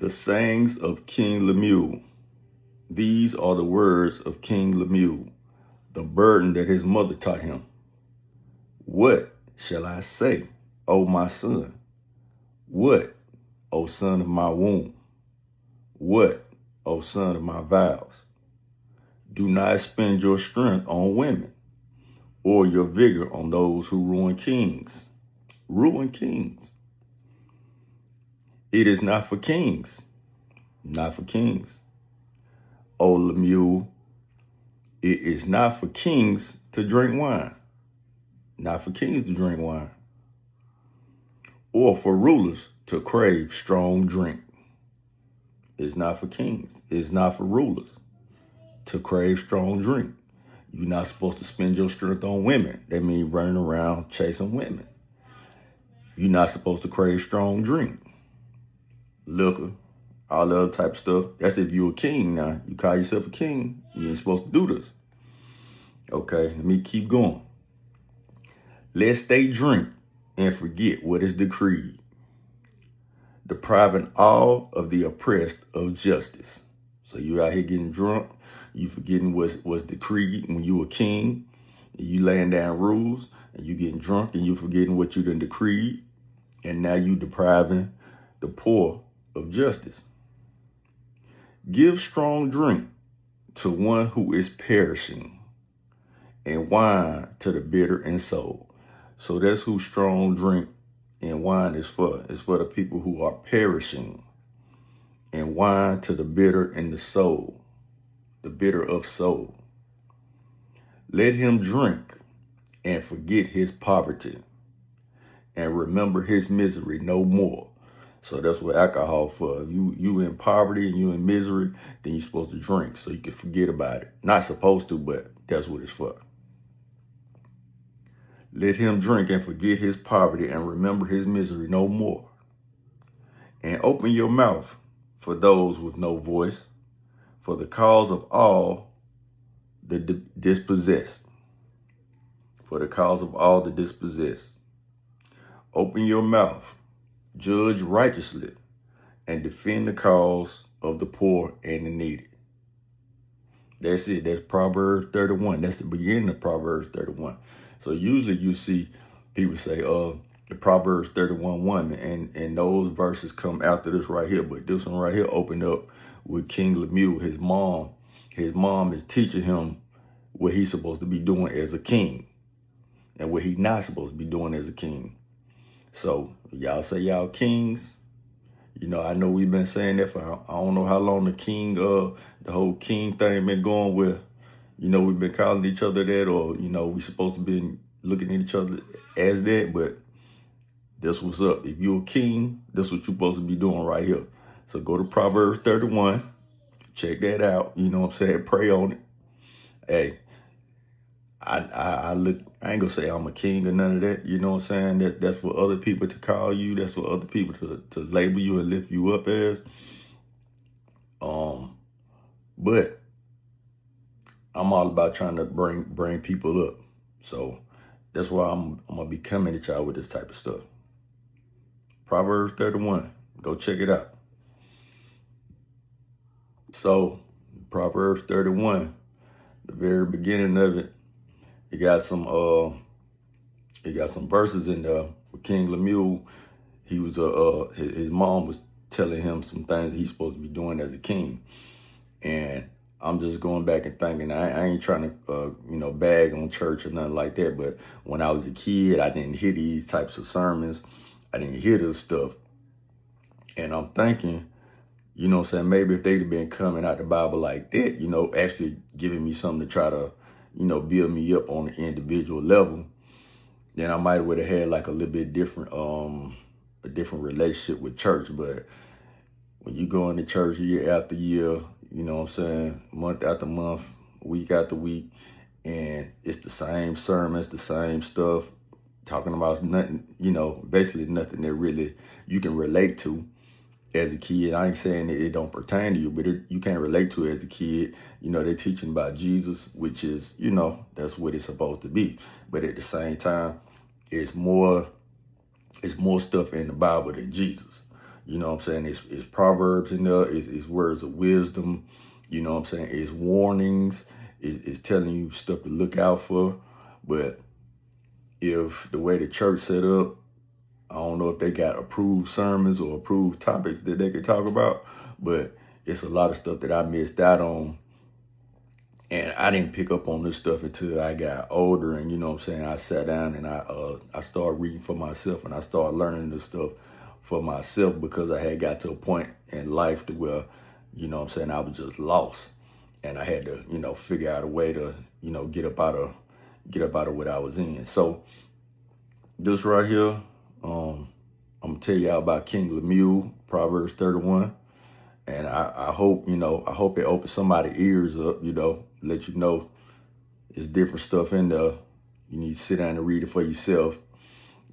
The sayings of King Lemuel. These are the words of King Lemuel, the burden that his mother taught him. What shall I say, O my son? What, O son of my womb? What, O son of my vows? Do not spend your strength on women, or your vigor on those who ruin kings. Ruin kings. It is not for kings, not for kings. O Lemuel, it is not for kings to drink wine, not for kings to drink wine, or for rulers to crave strong drink. It's not for kings. It's not for rulers to crave strong drink. You're not supposed to spend your strength on women. That means running around chasing women. You're not supposed to crave strong drink, liquor, all the other type of stuff. That's if you're a king now. You call yourself a king, you ain't supposed to do this. Okay, let me keep going. Lest they drink and forget what is decreed, depriving all of the oppressed of justice. So you out here getting drunk, you forgetting what's decreed when you a king, and you laying down rules, and you getting drunk and you forgetting what you done decreed, and now you depriving the poor of justice. Give strong drink to one who is perishing, and wine to the bitter in soul. So that's who strong drink and wine is for. It's for the people who are perishing, and wine to the bitter in the soul, the bitter of soul. Let him drink and forget his poverty, and remember his misery no more. So that's what alcohol for. If you in poverty and you in misery, then you're supposed to drink so you can forget about it. Not supposed to, but that's what it's for. Let him drink and forget his poverty and remember his misery no more. And open your mouth for those with no voice, for the cause of all the dispossessed. For the cause of all the dispossessed. Open your mouth, judge righteously, and defend the cause of the poor and the needy. That's it. That's Proverbs 31. That's the beginning of Proverbs 31. So usually you see people say, the Proverbs 31:1, and those verses come after this right here. But this one right here opened up with King Lemuel. His mom is teaching him what he's supposed to be doing as a king and what he's not supposed to be doing as a king. So y'all say y'all kings. You know, I know we've been saying that for I don't know how long the whole king thing been going with. You know, we've been calling each other that, or, you know, we supposed to be looking at each other as that, but that's what's up. If you're a king, that's what you're supposed to be doing right here. So go to Proverbs 31, check that out. You know what I'm saying? Pray on it. Hey, I ain't gonna say I'm a king or none of that. You know what I'm saying? That's for other people to call you. That's for other people to label you and lift you up as. But I'm all about trying to bring people up. So that's why I'm gonna be coming at y'all with this type of stuff. Proverbs 31. Go check it out. So Proverbs 31, the very beginning of it, it got some verses in there with King Lemuel. He was his mom was telling him some things that he's supposed to be doing as a king. And I'm just going back and thinking, I ain't trying to, bag on church or nothing like that. But when I was a kid, I didn't hear these types of sermons. I didn't hear this stuff. And I'm thinking, you know what I'm saying, maybe if they'd have been coming out the Bible like that, actually giving me something to try to, build me up on an individual level, then I might would have had like a little bit different, a different relationship with church. But when you go into church year after year, you know what I'm saying, month after month, week after week, and it's the same sermons, the same stuff, talking about nothing, basically nothing that really you can relate to as a kid. I ain't saying that it don't pertain to you, but you can't relate to it as a kid. They're teaching about Jesus, which is, that's what it's supposed to be. But at the same time, it's more stuff in the Bible than Jesus. You know what I'm saying? It's Proverbs in there. It's words of wisdom. You know what I'm saying? It's warnings. It's telling you stuff to look out for. But if the way the church set up, I don't know if they got approved sermons or approved topics that they could talk about, but it's a lot of stuff that I missed out on. And I didn't pick up on this stuff until I got older. And you know what I'm saying? I sat down and I started reading for myself, and I started learning this stuff for myself, because I had got to a point in life to where, you know what I'm saying, I was just lost. And I had to, you know, figure out a way to, you know, get up out of what I was in. So this right here, I'm gonna tell y'all about King Lemuel, Proverbs 31. And I hope, you know, I hope it opens somebody's ears up, you know, let you know there's different stuff in there. You need to sit down and read it for yourself.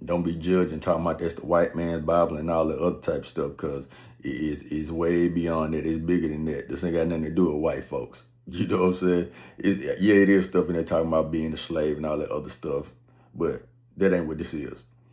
Don't be judging, talking about that's the white man's Bible and all the other type of stuff, because it's way beyond that. It's bigger than that. This ain't got nothing to do with white folks. You know what I'm saying? Yeah, it is stuff in there talking about being a slave and all that other stuff, but that ain't what this is.